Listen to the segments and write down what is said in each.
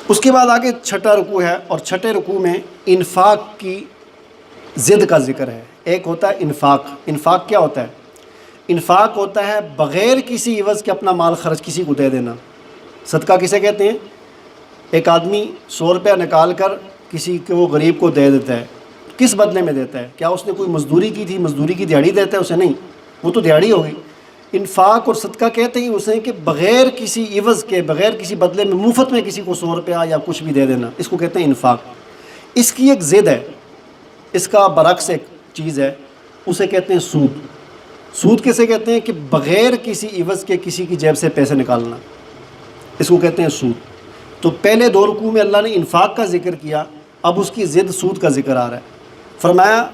اس کے بعد آگے چھٹا رکوع ہے، اور چھٹے رکوع میں انفاق کی ضد کا ذکر ہے۔ ایک ہوتا ہے انفاق۔ انفاق کیا ہوتا ہے؟ انفاق ہوتا ہے بغیر کسی عوض کے اپنا مال خرچ کسی کو دے دینا۔ صدقہ کسے کہتے ہیں؟ ایک آدمی 100 روپیہ نکال کر کسی کو غریب کو دے دیتا ہے، کس بدلے میں دیتا ہے؟ کیا اس نے کوئی مزدوری کی تھی؟ مزدوری کی دیہڑی دیتا ہے اسے؟ نہیں، وہ تو دیہڑی ہوگی۔ انفاق اور صدقہ کہتے ہیں اسے کہ بغیر کسی عوض کے، بغیر کسی بدلے میں، مفت میں کسی کو 100 روپیہ یا کچھ بھی دے دینا، اس کو کہتے ہیں انفاق۔ اس کی ایک ضد ہے، اس کا برعکس ایک چیز ہے، اسے کہتے ہیں سود۔ سود کیسے کہتے ہیں؟ کہ بغیر کسی عوض کے کسی کی جیب سے پیسے نکالنا، اس کو کہتے ہیں سود۔ تو پہلے 2 رکوع میں اللہ نے انفاق کا ذکر کیا، اب اس کی ضد سود کا ذکر آ رہا ہے۔ فرمایا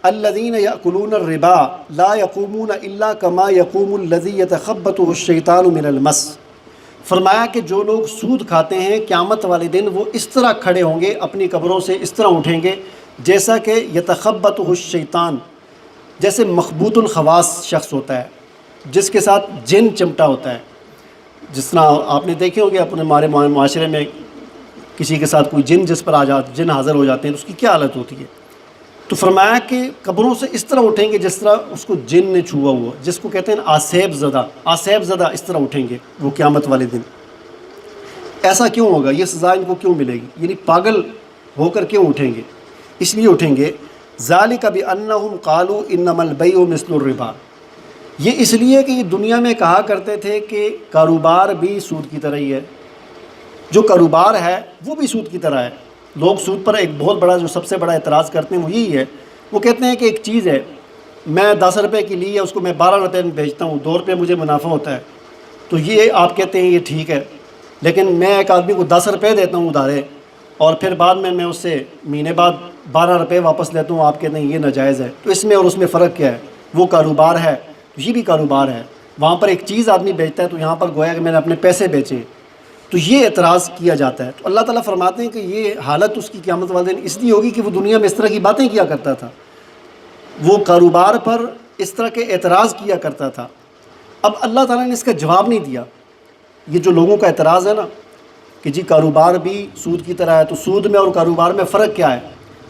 الذین یأکلون الربا لا یقومون الا کما یقوم الذی یتخبطہ الشیطان من المس۔ فرمایا کہ جو لوگ سود کھاتے ہیں قیامت والے دن وہ اس طرح کھڑے ہوں گے، اپنی قبروں سے اس طرح اٹھیں گے جیسا کہ یتخبطہ الشیطان، جیسے مخبوط الخواص شخص ہوتا ہے جس کے ساتھ جن چمٹا ہوتا ہے۔ جس طرح آپ نے دیکھے ہوں گے اپنے ہمارے معاشرے میں کسی کے ساتھ کوئی جن جس پر جن حاضر ہو جاتے ہیں تو اس کی کیا حالت ہوتی ہے۔ تو فرمایا کہ قبروں سے اس طرح اٹھیں گے جس طرح اس کو جن نے چھوا ہوا، جس کو کہتے ہیں آسیب زدہ، آسیب زدہ اس طرح اٹھیں گے وہ قیامت والے دن۔ ایسا کیوں ہوگا؟ یہ سزا ان کو کیوں ملے گی؟ یعنی پاگل ہو کر کیوں اٹھیں گے؟ اس لیے اٹھیں گے ذالک بانہم قالوا انما البیع مثل الربا، یہ اس لیے کہ یہ دنیا میں کہا کرتے تھے کہ کاروبار بھی سود کی طرح ہی ہے، جو کاروبار ہے وہ بھی سود کی طرح ہے۔ لوگ سود پر ایک بہت بڑا جو سب سے بڑا اعتراض کرتے ہیں وہ یہی ہے، وہ کہتے ہیں کہ ایک چیز ہے، میں 10 روپے کی لی ہے، اس کو میں 12 روپے میں بیچتا ہوں، 2 روپے مجھے منافع ہوتا ہے، تو یہ آپ کہتے ہیں یہ ٹھیک ہے، لیکن میں ایک آدمی کو 10 روپے دیتا ہوں ادھارے اور پھر بعد میں اس سے مہینے بعد 12 روپے واپس لیتا ہوں، آپ کہتے ہیں یہ ناجائز ہے۔ تو اس میں اور اس میں فرق کیا ہے؟ وہ کاروبار ہے، یہ بھی کاروبار ہے، وہاں پر ایک چیز آدمی بیچتا ہے تو یہاں پر گویا کہ میں نے اپنے پیسے بیچے، تو یہ اعتراض کیا جاتا ہے۔ تو اللہ تعالیٰ فرماتے ہیں کہ یہ حالت اس کی قیامت والے دن اس لیے ہوگی کہ وہ دنیا میں اس طرح کی باتیں کیا کرتا تھا، وہ کاروبار پر اس طرح کے اعتراض کیا کرتا تھا۔ اب اللہ تعالیٰ نے اس کا جواب نہیں دیا۔ یہ جو لوگوں کا اعتراض ہے نا کہ جی کاروبار بھی سود کی طرح ہے، تو سود میں اور کاروبار میں فرق کیا ہے؟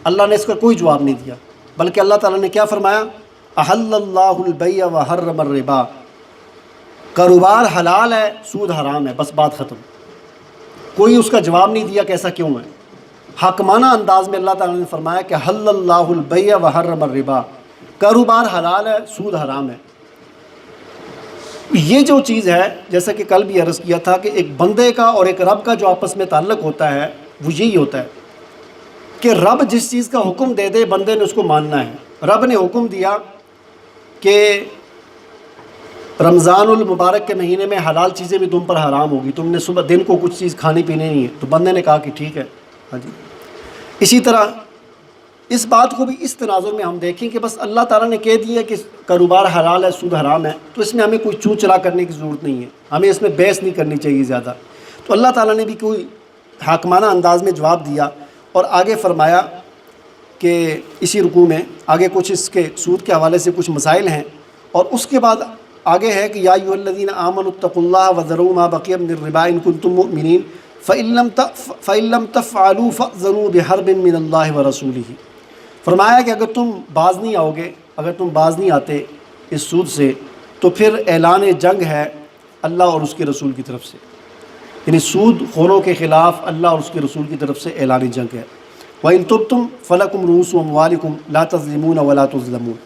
اللہ نے اس کا کوئی جواب نہیں دیا، بلکہ اللہ تعالیٰ نے کیا فرمایا؟ احل اللہ البیع وحرم الربا، کاروبار حلال ہے، سود حرام ہے، بس بات ختم۔ کوئی اس کا جواب نہیں دیا کہ ایسا کیوں ہے۔ حاکمانہ انداز میں اللہ تعالیٰ نے فرمایا کہ حل اللہ البیع وحرم الربا، کاروبار حلال ہے، سود حرام ہے۔ یہ جو چیز ہے، جیسا کہ کل بھی عرض کیا تھا کہ ایک بندے کا اور ایک رب کا جو آپس میں تعلق ہوتا ہے وہ یہی ہوتا ہے کہ رب جس چیز کا حکم دے دے بندے نے اس کو ماننا ہے۔ رب نے حکم دیا کہ رمضان المبارک کے مہینے میں حلال چیزیں بھی تم پر حرام ہوگی، تم نے صبح دن کو کچھ چیز کھانی پینی نہیں ہے، تو بندے نے کہا کہ ٹھیک ہے، ہاں جی۔ اسی طرح اس بات کو بھی اس تناظر میں ہم دیکھیں کہ بس اللہ تعالیٰ نے کہہ دیا کہ کاروبار حلال ہے، سود حرام ہے، تو اس میں ہمیں کوئی چوں چلا کرنے کی ضرورت نہیں ہے، ہمیں اس میں بحث نہیں کرنی چاہیے زیادہ۔ تو اللہ تعالیٰ نے بھی کوئی حاکمانہ انداز میں جواب دیا، اور آگے فرمایا کہ اسی رکوع میں آگے کچھ اس کے سود کے حوالے سے کچھ مسائل ہیں، اور اس کے بعد آگے ہے کہ یا ایھا الذین آمنوا اتقوا اللہ وذروا ما بقی من الربا ان کنتم مؤمنین فإن لم تفعلوا فأذنوا بحرب من اللہ ورسولہ۔ فرمایا کہ اگر تم باز نہیں آؤ گے، اگر تم باز نہیں آتے اس سود سے، تو پھر اعلان جنگ ہے اللہ اور اس کے رسول کی طرف سے، یعنی سود خوروں کے خلاف اللہ اور اس کے رسول کی طرف سے اعلان جنگ ہے۔ وَإِن تُبْتُمْ فَلَكُمْ رُءُوسُ أَمْوَالِكُمْ لَا تَظْلِمُونَ وَلَا تُظْلَمُونَ۔